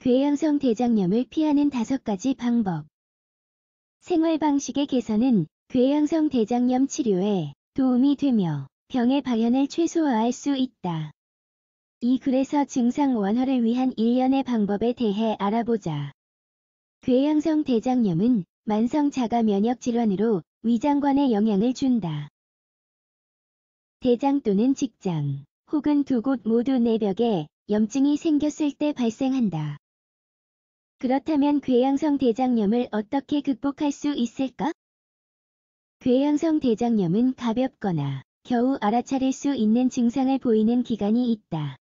궤양성 대장염을 피하는 5가지 방법. 생활 방식의 개선은 궤양성 대장염 치료에 도움이 되며 병의 발현을 최소화할 수 있다. 이 글에서 증상 완화를 위한 일련의 방법에 대해 알아보자. 궤양성 대장염은 만성 자가 면역 질환으로 위장관에 영향을 준다. 대장 또는 직장, 혹은 두 곳 모두 내벽에 염증이 생겼을 때 발생한다. 그렇다면 궤양성 대장염을 어떻게 극복할 수 있을까? 궤양성 대장염은 가볍거나 겨우 알아차릴 수 있는 증상을 보이는 기간이 있다.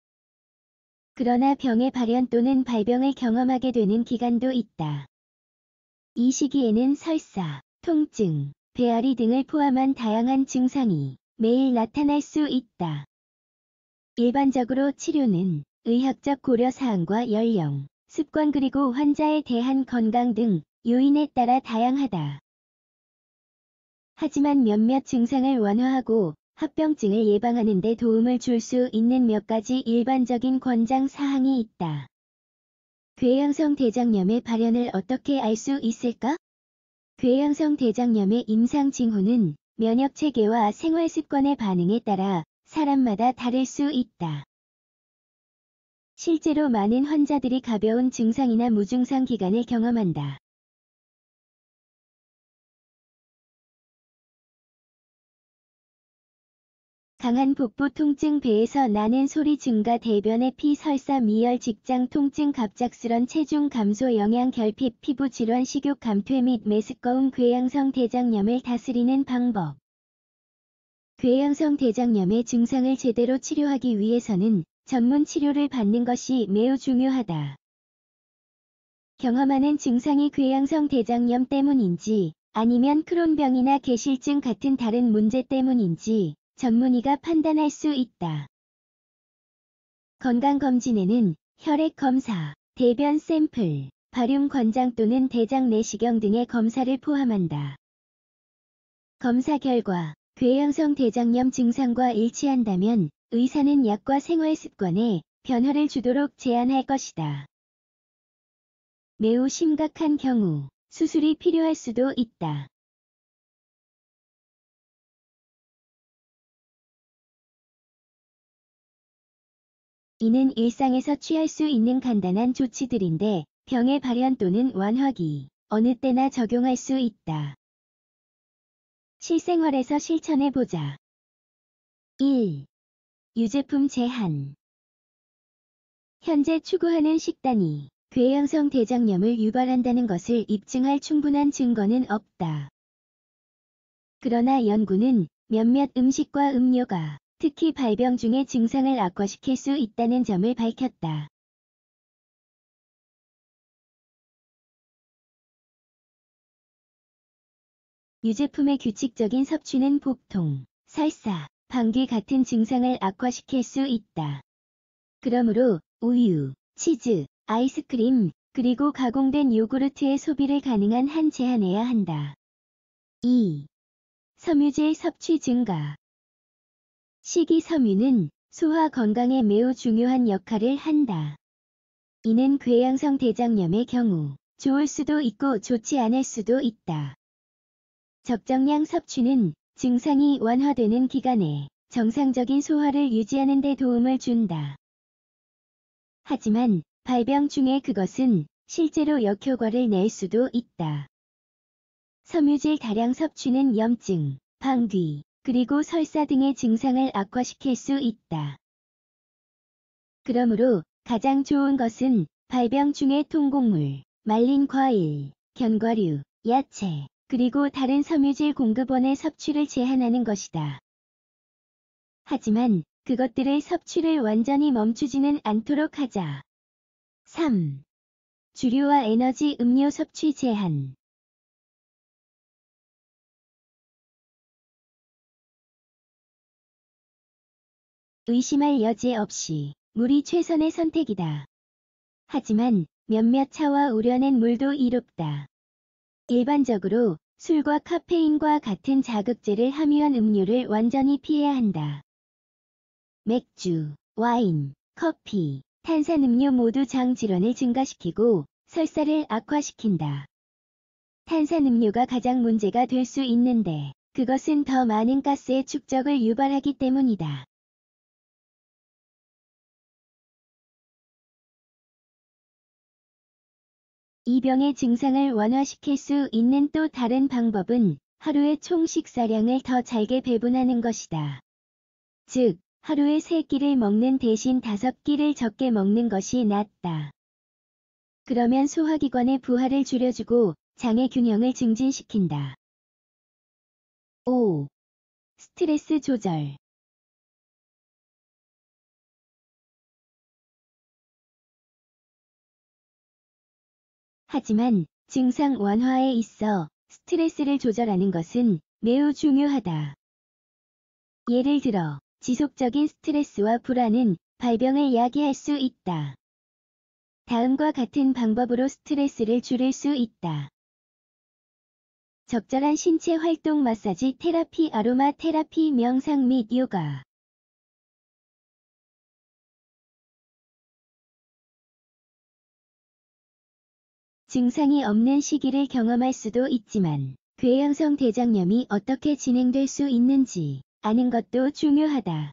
그러나 병의 발현 또는 발병을 경험하게 되는 기간도 있다. 이 시기에는 설사, 통증, 배앓이 등을 포함한 다양한 증상이 매일 나타날 수 있다. 일반적으로 치료는 의학적 고려사항과 연령, 습관 그리고 환자에 대한 건강 등 요인에 따라 다양하다. 하지만 몇몇 증상을 완화하고 합병증을 예방하는 데 도움을 줄 수 있는 몇 가지 일반적인 권장 사항이 있다. 궤양성 대장염의 발현을 어떻게 알 수 있을까? 궤양성 대장염의 임상 징후는 면역 체계와 생활 습관의 반응에 따라 사람마다 다를 수 있다. 실제로 많은 환자들이 가벼운 증상이나 무증상 기간을 경험한다. 강한 복부 통증, 배에서 나는 소리 증가, 대변의 피, 설사, 미열, 직장 통증, 갑작스런 체중 감소, 영양 결핍, 피부 질환, 식욕 감퇴 및 메스꺼움. 궤양성 대장염을 다스리는 방법. 궤양성 대장염의 증상을 제대로 치료하기 위해서는 전문 치료를 받는 것이 매우 중요하다. 경험하는 증상이 궤양성 대장염 때문인지 아니면 크론병이나 계실증 같은 다른 문제 때문인지 전문의가 판단할 수 있다. 건강검진에는 혈액 검사, 대변 샘플, 발륨 권장 또는 대장 내시경 등의 검사를 포함한다. 검사 결과 궤양성 대장염 증상과 일치한다면 의사는 약과 생활 습관에 변화를 주도록 제안할 것이다. 매우 심각한 경우 수술이 필요할 수도 있다. 이는 일상에서 취할 수 있는 간단한 조치들인데 병의 발현 또는 완화기 어느 때나 적용할 수 있다. 실생활에서 실천해보자. 1. 유제품 제한. 현재 추구하는 식단이 궤양성 대장염을 유발한다는 것을 입증할 충분한 증거는 없다. 그러나 연구는 몇몇 음식과 음료가 특히 발병 중의 증상을 악화시킬 수 있다는 점을 밝혔다. 유제품의 규칙적인 섭취는 복통, 설사, 방귀 같은 증상을 악화시킬 수 있다. 그러므로 우유, 치즈, 아이스크림, 그리고 가공된 요구르트의 소비를 가능한 한 제한해야 한다. 2. 섬유질 섭취 증가. 식이섬유는 소화 건강에 매우 중요한 역할을 한다. 이는 궤양성 대장염의 경우 좋을 수도 있고 좋지 않을 수도 있다. 적정량 섭취는 증상이 완화되는 기간에 정상적인 소화를 유지하는 데 도움을 준다. 하지만 발병 중에 그것은 실제로 역효과를 낼 수도 있다. 섬유질 다량 섭취는 염증, 방귀, 그리고 설사 등의 증상을 악화시킬 수 있다. 그러므로 가장 좋은 것은 발병 중에 통곡물, 말린 과일, 견과류, 야채, 그리고 다른 섬유질 공급원의 섭취를 제한하는 것이다. 하지만 그것들의 섭취를 완전히 멈추지는 않도록 하자. 3. 주류와 에너지 음료 섭취 제한. 의심할 여지 없이 물이 최선의 선택이다. 하지만 몇몇 차와 우려낸 물도 이롭다. 일반적으로 술과 카페인과 같은 자극제를 함유한 음료를 완전히 피해야 한다. 맥주, 와인, 커피, 탄산음료 모두 장 질환을 증가시키고 설사를 악화시킨다. 탄산음료가 가장 문제가 될 수 있는데 그것은 더 많은 가스의 축적을 유발하기 때문이다. 이 병의 증상을 완화시킬 수 있는 또 다른 방법은 하루에 총 식사량을 더 잘게 배분하는 것이다. 즉, 하루에 3끼를 먹는 대신 5끼를 적게 먹는 것이 낫다. 그러면 소화기관의 부하를 줄여주고 장의 균형을 증진시킨다. 5. 스트레스 조절. 하지만 증상 완화에 있어 스트레스를 조절하는 것은 매우 중요하다. 예를 들어, 지속적인 스트레스와 불안은 발병을 야기할 수 있다. 다음과 같은 방법으로 스트레스를 줄일 수 있다. 적절한 신체 활동 마사지 테라피, 아로마 테라피, 명상 및 요가. 증상이 없는 시기를 경험할 수도 있지만 궤양성 대장염이 어떻게 진행될 수 있는지 아는 것도 중요하다.